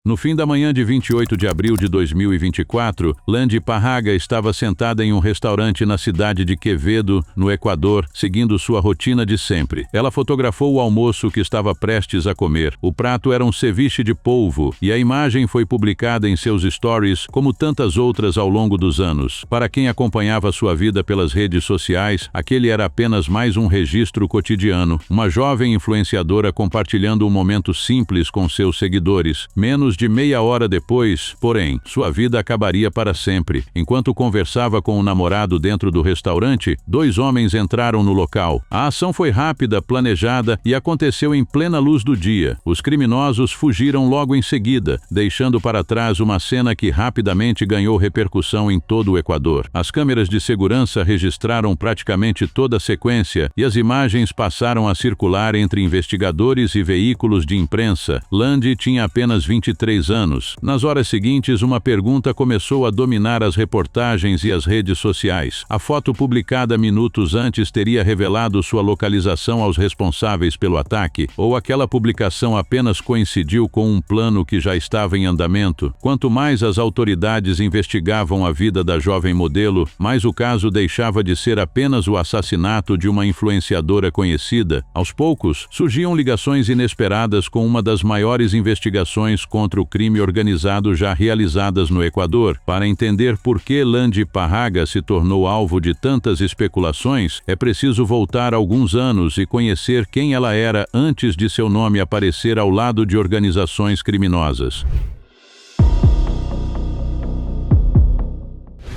No fim da manhã de 28 de abril de 2024, Landy Parraga estava sentada em um restaurante na cidade de Quevedo, no Equador, seguindo sua rotina de sempre. Ela fotografou o almoço que estava prestes a comer. O prato era um ceviche de polvo e a imagem foi publicada em seus stories, como tantas outras ao longo dos anos. Para quem acompanhava sua vida pelas redes sociais, aquele era apenas mais um registro cotidiano. Uma jovem influenciadora compartilhando um momento simples com seus seguidores. Menos de meia hora depois, porém, sua vida acabaria para sempre. Enquanto conversava com o namorado dentro do restaurante, dois homens entraram no local. A ação foi rápida, planejada e aconteceu em plena luz do dia. Os criminosos fugiram logo em seguida, deixando para trás uma cena que rapidamente ganhou repercussão em todo o Equador. As câmeras de segurança registraram praticamente toda a sequência e as imagens passaram a circular entre investigadores e veículos de imprensa. Landy tinha apenas 23 anos. Nas horas seguintes, uma pergunta começou a dominar as reportagens e as redes sociais. A foto publicada minutos antes teria revelado sua localização aos responsáveis pelo ataque, ou aquela publicação apenas coincidiu com um plano que já estava em andamento? Quanto mais as autoridades investigavam a vida da jovem modelo, mais o caso deixava de ser apenas o assassinato de uma influenciadora conhecida. Aos poucos, surgiam ligações inesperadas com uma das maiores investigações contra o crime organizado já realizadas no Equador. Para entender por que Landy Parraga se tornou alvo de tantas especulações, é preciso voltar alguns anos e conhecer quem ela era antes de seu nome aparecer ao lado de organizações criminosas.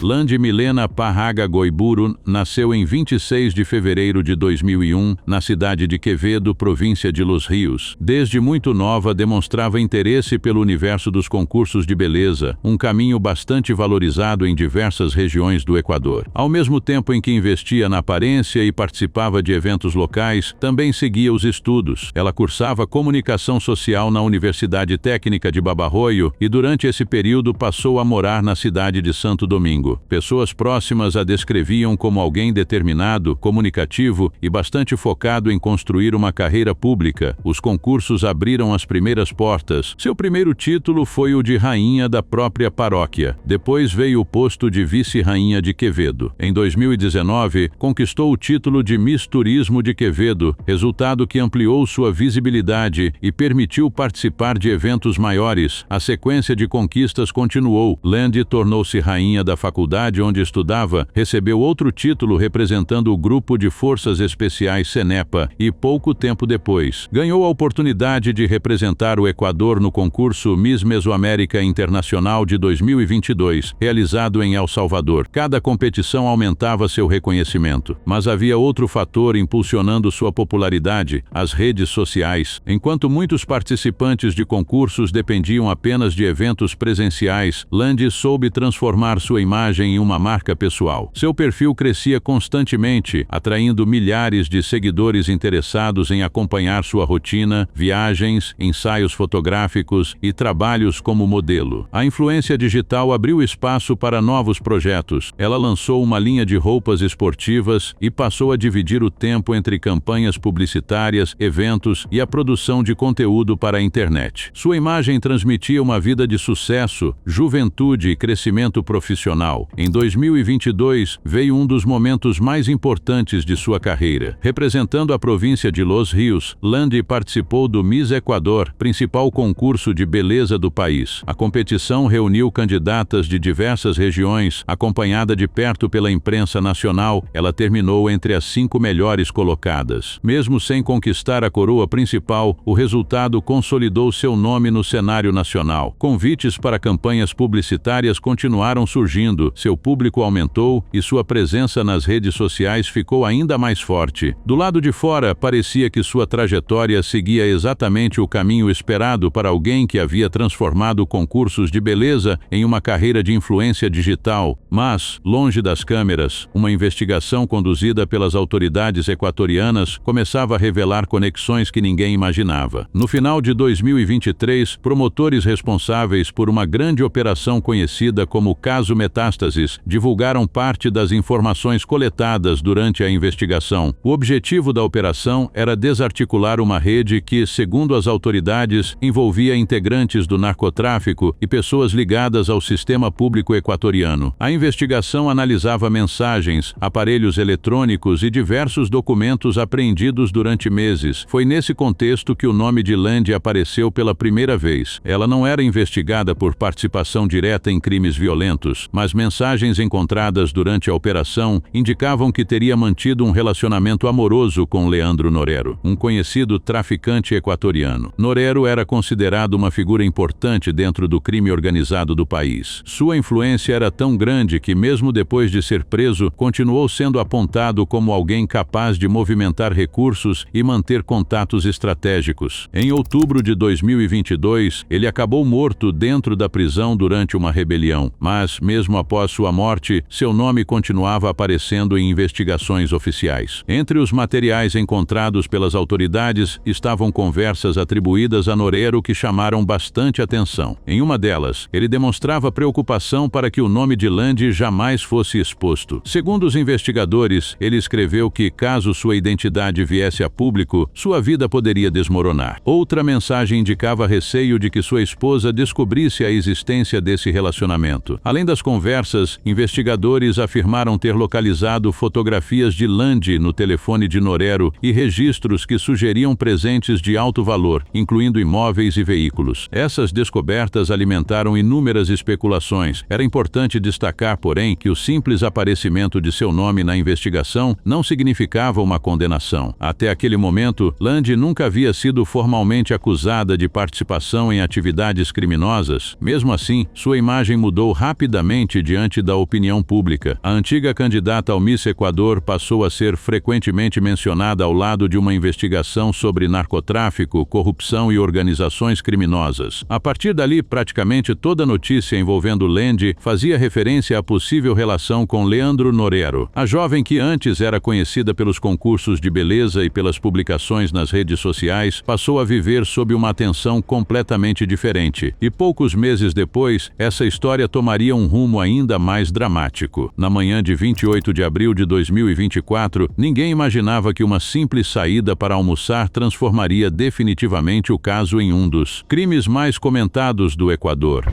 Landy Milena Parraga Goiburu nasceu em 26 de fevereiro de 2001, na cidade de Quevedo, província de Los Rios. Desde muito nova, demonstrava interesse pelo universo dos concursos de beleza, um caminho bastante valorizado em diversas regiões do Equador. Ao mesmo tempo em que investia na aparência e participava de eventos locais, também seguia os estudos. Ela cursava comunicação social na Universidade Técnica de Babarroio e durante esse período passou a morar na cidade de Santo Domingo. Pessoas próximas a descreviam como alguém determinado, comunicativo e bastante focado em construir uma carreira pública. Os concursos abriram as primeiras portas. Seu primeiro título foi o de rainha da própria paróquia. Depois veio o posto de vice-rainha de Quevedo. Em 2019, conquistou o título de Miss Turismo de Quevedo, resultado que ampliou sua visibilidade e permitiu participar de eventos maiores. A sequência de conquistas continuou. Landy tornou-se rainha da faculdade onde estudava, recebeu outro título representando o Grupo de Forças Especiais CENEPA e, pouco tempo depois, ganhou a oportunidade de representar o Equador no concurso Miss Mesoamérica Internacional de 2022, realizado em El Salvador. Cada competição aumentava seu reconhecimento, mas havia outro fator impulsionando sua popularidade: as redes sociais. Enquanto muitos participantes de concursos dependiam apenas de eventos presenciais, Landy soube transformar sua imagem em uma marca pessoal. Seu perfil crescia constantemente, atraindo milhares de seguidores interessados em acompanhar sua rotina, viagens, ensaios fotográficos e trabalhos como modelo. A influência digital abriu espaço para novos projetos. Ela lançou uma linha de roupas esportivas e passou a dividir o tempo entre campanhas publicitárias, eventos e a produção de conteúdo para a internet. Sua imagem transmitia uma vida de sucesso, juventude e crescimento profissional. Em 2022, veio um dos momentos mais importantes de sua carreira. Representando a província de Los Rios, Landy participou do Miss Equador, principal concurso de beleza do país. A competição reuniu candidatas de diversas regiões, acompanhada de perto pela imprensa nacional. Ela terminou entre as 5 melhores colocadas. Mesmo sem conquistar a coroa principal, o resultado consolidou seu nome no cenário nacional. Convites para campanhas publicitárias continuaram surgindo, seu público aumentou e sua presença nas redes sociais ficou ainda mais forte. Do lado de fora, parecia que sua trajetória seguia exatamente o caminho esperado para alguém que havia transformado concursos de beleza em uma carreira de influência digital. Mas, longe das câmeras, uma investigação conduzida pelas autoridades equatorianas começava a revelar conexões que ninguém imaginava. No final de 2023, promotores responsáveis por uma grande operação conhecida como Caso Metástase metástases, divulgaram parte das informações coletadas durante a investigação. O objetivo da operação era desarticular uma rede que, segundo as autoridades, envolvia integrantes do narcotráfico e pessoas ligadas ao sistema público equatoriano. A investigação analisava mensagens, aparelhos eletrônicos e diversos documentos apreendidos durante meses. Foi nesse contexto que o nome de Landi apareceu pela primeira vez. Ela não era investigada por participação direta em crimes violentos, mas mensagens encontradas durante a operação indicavam que teria mantido um relacionamento amoroso com Leandro Norero, um conhecido traficante equatoriano. Norero era considerado uma figura importante dentro do crime organizado do país. Sua influência era tão grande que, mesmo depois de ser preso, continuou sendo apontado como alguém capaz de movimentar recursos e manter contatos estratégicos. Em outubro de 2022, ele acabou morto dentro da prisão durante uma rebelião, mas, mesmo após sua morte, seu nome continuava aparecendo em investigações oficiais. Entre os materiais encontrados pelas autoridades estavam conversas atribuídas a Norero que chamaram bastante atenção. Em uma delas, ele demonstrava preocupação para que o nome de Landi jamais fosse exposto. Segundo os investigadores, ele escreveu que, caso sua identidade viesse a público, sua vida poderia desmoronar. Outra mensagem indicava receio de que sua esposa descobrisse a existência desse relacionamento. Além das conversas, investigadores afirmaram ter localizado fotografias de Landi no telefone de Norero e registros que sugeriam presentes de alto valor, incluindo imóveis e veículos. Essas descobertas alimentaram inúmeras especulações. Era importante destacar, porém, que o simples aparecimento de seu nome na investigação não significava uma condenação. Até aquele momento, Landi nunca havia sido formalmente acusada de participação em atividades criminosas. Mesmo assim, sua imagem mudou rapidamente diante da opinião pública. A antiga candidata ao Miss Equador passou a ser frequentemente mencionada ao lado de uma investigação sobre narcotráfico, corrupção e organizações criminosas. A partir dali, praticamente toda notícia envolvendo Landi fazia referência à possível relação com Leandro Norero. A jovem que antes era conhecida pelos concursos de beleza e pelas publicações nas redes sociais passou a viver sob uma atenção completamente diferente. E poucos meses depois, essa história tomaria um rumo ainda mais dramático. Na manhã de 28 de abril de 2024, ninguém imaginava que uma simples saída para almoçar transformaria definitivamente o caso em um dos crimes mais comentados do Equador.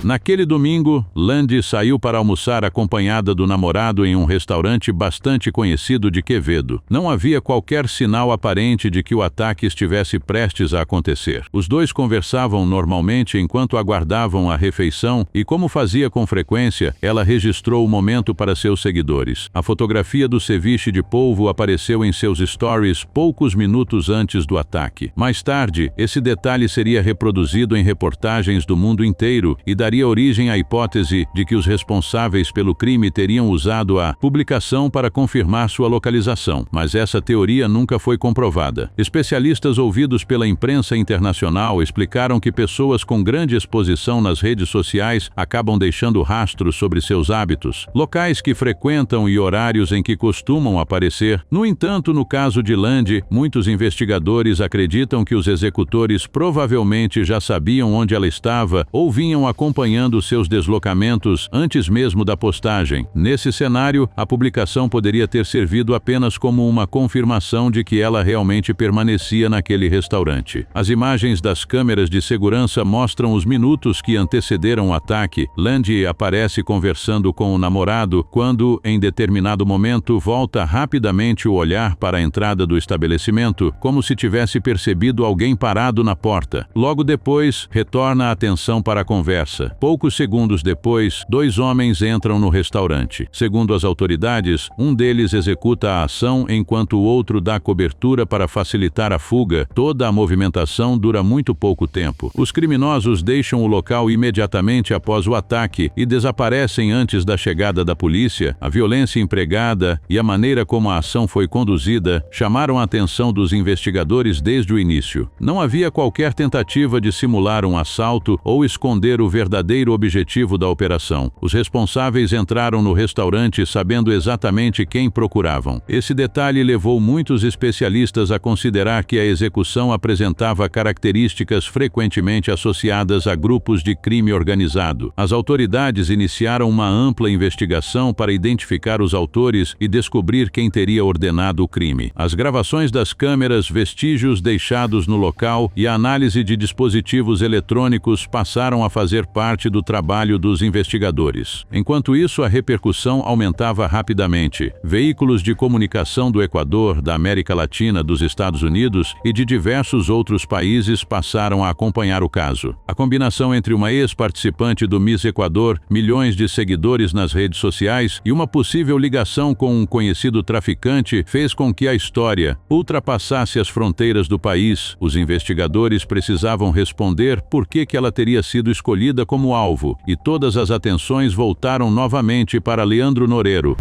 Naquele domingo, Landi saiu para almoçar acompanhada do namorado em um restaurante bastante conhecido de Quevedo. Não havia qualquer sinal aparente de que o ataque estivesse prestes a acontecer. Os dois conversavam normalmente enquanto aguardavam a refeição e, como fazia com frequência, ela registrou o momento para seus seguidores. A fotografia do ceviche de polvo apareceu em seus stories poucos minutos antes do ataque. Mais tarde, esse detalhe seria reproduzido em reportagens do mundo inteiro e daria origem à hipótese de que os responsáveis pelo crime teriam usado a publicação para confirmar sua localização, mas essa teoria nunca foi comprovada. Especialistas ouvidos pela imprensa internacional explicaram que pessoas com grande exposição nas redes sociais acabam deixando rastros sobre seus hábitos, locais que frequentam e horários em que costumam aparecer. No entanto, no caso de Landi, muitos investigadores acreditam que os executores provavelmente já sabiam onde ela estava ou vinham acompanhando seus deslocamentos antes mesmo da postagem. Nesse cenário, a publicação poderia ter servido apenas como uma confirmação de que ela realmente permanecia naquele restaurante. As imagens das câmeras de segurança mostram os minutos que antecederam o ataque. Landi aparece conversando com o namorado quando, em determinado momento, volta rapidamente o olhar para a entrada do estabelecimento, como se tivesse percebido alguém parado na porta. Logo depois, retorna a atenção para a conversa. Poucos segundos depois, dois homens entram no restaurante. Segundo as autoridades, um deles executa a ação enquanto o outro dá cobertura para facilitar a fuga. Toda a movimentação dura muito pouco tempo. Os criminosos deixam o local imediatamente após o ataque e desaparecem antes da chegada da polícia. A violência empregada e a maneira como a ação foi conduzida chamaram a atenção dos investigadores desde o início. Não havia qualquer tentativa de simular um assalto ou esconder o verdadeiro verdadeiro objetivo da operação. Os responsáveis entraram no restaurante sabendo exatamente quem procuravam. Esse detalhe levou muitos especialistas a considerar que a execução apresentava características frequentemente associadas a grupos de crime organizado. As autoridades iniciaram uma ampla investigação para identificar os autores e descobrir quem teria ordenado o crime. As gravações das câmeras, vestígios deixados no local e a análise de dispositivos eletrônicos passaram a fazer parte do trabalho dos investigadores. Enquanto isso, a repercussão aumentava rapidamente. Veículos de comunicação do Equador, da América Latina, dos Estados Unidos e de diversos outros países passaram a acompanhar o caso. A combinação entre uma ex-participante do Miss Equador, milhões de seguidores nas redes sociais e uma possível ligação com um conhecido traficante fez com que a história ultrapassasse as fronteiras do país. Os investigadores precisavam responder por que ela teria sido escolhida como alvo, e todas as atenções voltaram novamente para Leandro Norero.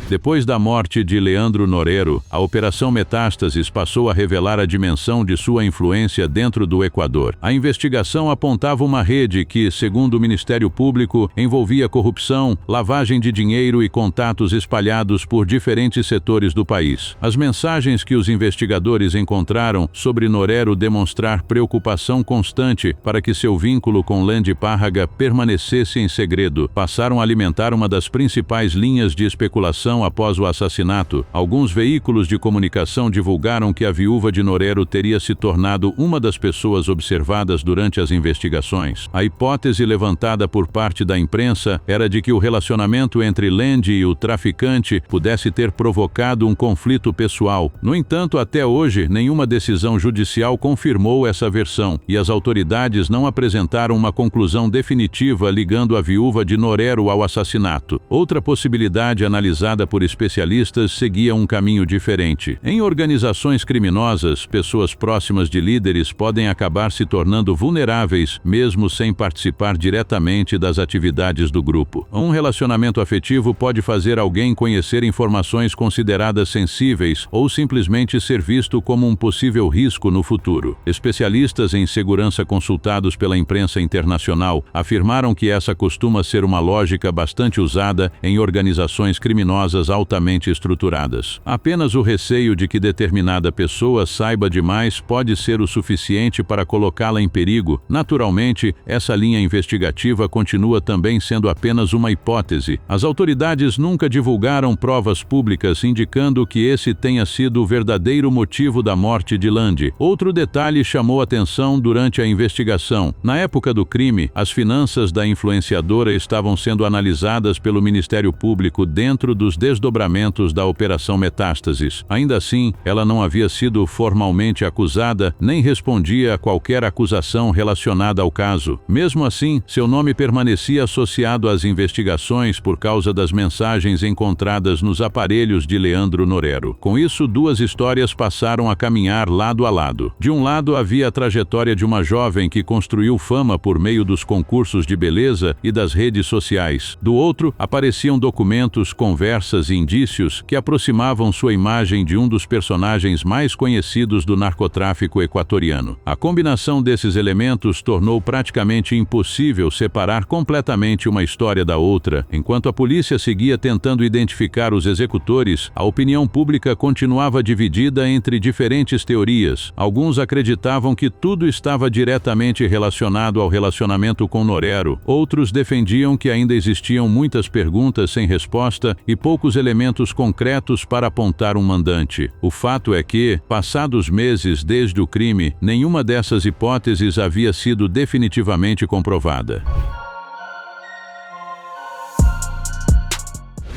Depois da morte de Leandro Norero, a Operação Metástases passou a revelar a dimensão de sua influência dentro do Equador. A investigação apontava uma rede que, segundo o Ministério Público, envolvia corrupção, lavagem de dinheiro e contatos espalhados por diferentes setores do país. As mensagens que os investigadores encontraram sobre Norero demonstrar preocupação constante para que seu vínculo com Landy Párraga permanecesse em segredo passaram a alimentar uma das principais linhas de especulação após o assassinato. Alguns veículos de comunicação divulgaram que a viúva de Norero teria se tornado uma das pessoas observadas durante as investigações. A hipótese levantada por parte da imprensa era de que o relacionamento entre Landy e o traficante pudesse ter provocado um conflito pessoal. No entanto, até hoje, nenhuma decisão judicial confirmou essa versão, e as autoridades não apresentaram uma conclusão definitiva ligando a viúva de Norero ao assassinato. Outra possibilidade analisada por especialistas seguia um caminho diferente. Em organizações criminosas, pessoas próximas de líderes podem acabar se tornando vulneráveis, mesmo sem participar diretamente das atividades do grupo. Um relacionamento afetivo pode fazer alguém conhecer informações consideradas sensíveis ou simplesmente ser visto como um possível risco no futuro. Especialistas em segurança consultados pela imprensa internacional afirmaram que essa costuma ser uma lógica bastante usada em organizações criminosas altamente estruturadas. Apenas o receio de que determinada pessoa saiba demais pode ser o suficiente para colocá-la em perigo. Naturalmente, essa linha investigativa continua também sendo apenas uma hipótese. As autoridades nunca divulgaram provas públicas indicando que esse tenha sido o verdadeiro motivo da morte de Landy. Outro detalhe chamou atenção durante a investigação. Na época do crime, as finanças da influenciadora estavam sendo analisadas pelo Ministério Público dentro dos desdobramentos da Operação Metástases. Ainda assim, ela não havia sido formalmente acusada, nem respondia a qualquer acusação relacionada ao caso. Mesmo assim, seu nome permanecia associado às investigações por causa das mensagens encontradas nos aparelhos de Leandro Norero. Com isso, duas histórias passaram a caminhar lado a lado. De um lado, havia a trajetória de uma jovem que construiu fama por meio dos concursos de beleza e das redes sociais. Do outro, apareciam documentos, conversas e indícios que aproximavam sua imagem de um dos personagens mais conhecidos do narcotráfico equatoriano. A combinação desses elementos tornou praticamente impossível separar completamente uma história da outra. Enquanto a polícia seguia tentando identificar os executores, a opinião pública continuava dividida entre diferentes teorias. Alguns acreditavam que tudo estava diretamente relacionado ao relacionamento com Norero. Outros defendiam que ainda existiam muitas perguntas sem resposta e poucos elementos concretos para apontar um mandante. O fato é que, passados meses desde o crime, nenhuma dessas hipóteses havia sido definitivamente comprovada.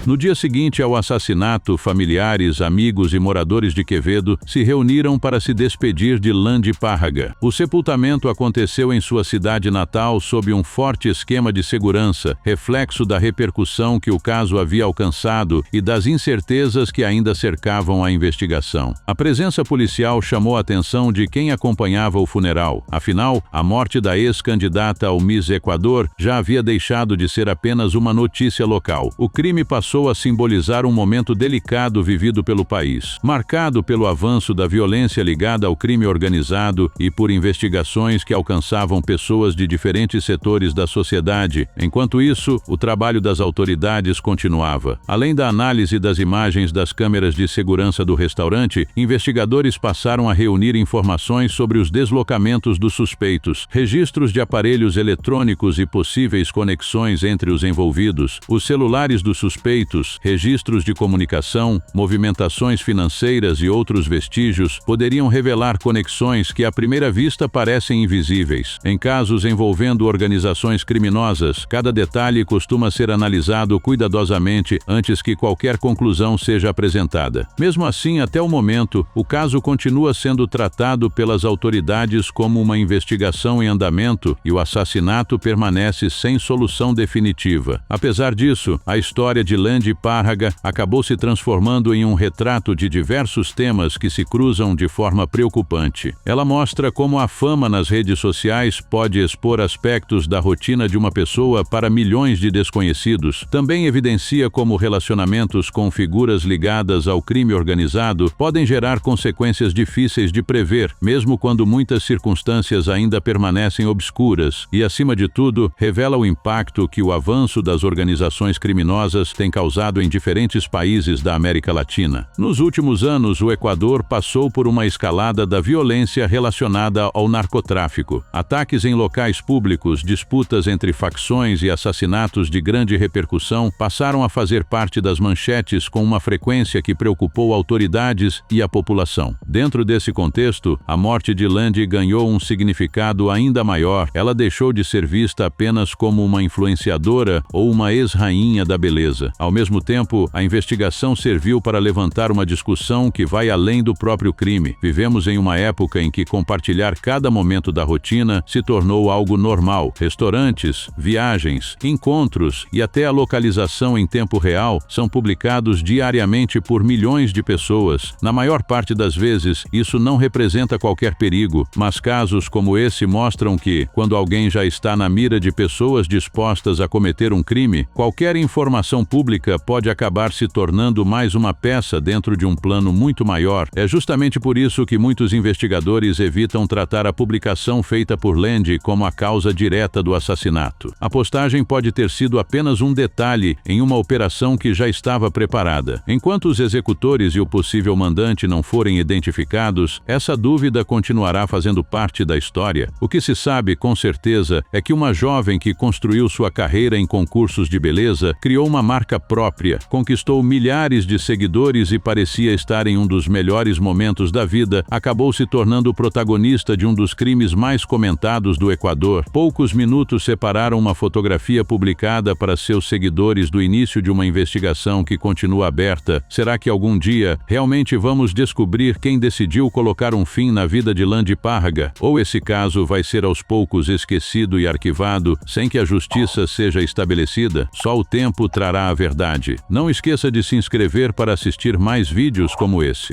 No dia seguinte ao assassinato, familiares, amigos e moradores de Quevedo se reuniram para se despedir de Landy Párraga. O sepultamento aconteceu em sua cidade natal sob um forte esquema de segurança, reflexo da repercussão que o caso havia alcançado e das incertezas que ainda cercavam a investigação. A presença policial chamou a atenção de quem acompanhava o funeral. Afinal, a morte da ex-candidata ao Miss Equador já havia deixado de ser apenas uma notícia local. O crime passou passou a simbolizar um momento delicado vivido pelo país, marcado pelo avanço da violência ligada ao crime organizado e por investigações que alcançavam pessoas de diferentes setores da sociedade. Enquanto isso, o trabalho das autoridades continuava. Além da análise das imagens das câmeras de segurança do restaurante, investigadores passaram a reunir informações sobre os deslocamentos dos suspeitos, registros de aparelhos eletrônicos e possíveis conexões entre os envolvidos, os celulares dos suspeitos, registros de comunicação, movimentações financeiras e outros vestígios poderiam revelar conexões que à primeira vista parecem invisíveis. Em casos envolvendo organizações criminosas, cada detalhe costuma ser analisado cuidadosamente antes que qualquer conclusão seja apresentada. Mesmo assim, até o momento, o caso continua sendo tratado pelas autoridades como uma investigação em andamento e o assassinato permanece sem solução definitiva. Apesar disso, a história de Landy Parhaga acabou se transformando em um retrato de diversos temas que se cruzam de forma preocupante. Ela mostra como a fama nas redes sociais pode expor aspectos da rotina de uma pessoa para milhões de desconhecidos. Também evidencia como relacionamentos com figuras ligadas ao crime organizado podem gerar consequências difíceis de prever, mesmo quando muitas circunstâncias ainda permanecem obscuras, e, acima de tudo, revela o impacto que o avanço das organizações criminosas tem causado em diferentes países da América Latina. Nos últimos anos, o Equador passou por uma escalada da violência relacionada ao narcotráfico. Ataques em locais públicos, disputas entre facções e assassinatos de grande repercussão passaram a fazer parte das manchetes com uma frequência que preocupou autoridades e a população. Dentro desse contexto, a morte de Landy ganhou um significado ainda maior. Ela deixou de ser vista apenas como uma influenciadora ou uma ex-rainha da beleza. Ao mesmo tempo, a investigação serviu para levantar uma discussão que vai além do próprio crime. Vivemos em uma época em que compartilhar cada momento da rotina se tornou algo normal. Restaurantes, viagens, encontros e até a localização em tempo real são publicados diariamente por milhões de pessoas. Na maior parte das vezes, isso não representa qualquer perigo, mas casos como esse mostram que, quando alguém já está na mira de pessoas dispostas a cometer um crime, qualquer informação pública pode acabar se tornando mais uma peça dentro de um plano muito maior. É justamente por isso que muitos investigadores evitam tratar a publicação feita por Landy como a causa direta do assassinato. A postagem pode ter sido apenas um detalhe em uma operação que já estava preparada. Enquanto os executores e o possível mandante não forem identificados, essa dúvida continuará fazendo parte da história. O que se sabe com certeza é que uma jovem que construiu sua carreira em concursos de beleza criou uma marca própria, conquistou milhares de seguidores e parecia estar em um dos melhores momentos da vida, acabou se tornando o protagonista de um dos crimes mais comentados do Equador. Poucos minutos separaram uma fotografia publicada para seus seguidores do início de uma investigação que continua aberta. Será que algum dia realmente vamos descobrir quem decidiu colocar um fim na vida de Landy Parhaga? Ou esse caso vai ser aos poucos esquecido e arquivado, sem que a justiça seja estabelecida? Só o tempo trará a verdade. Não esqueça de se inscrever para assistir mais vídeos como esse.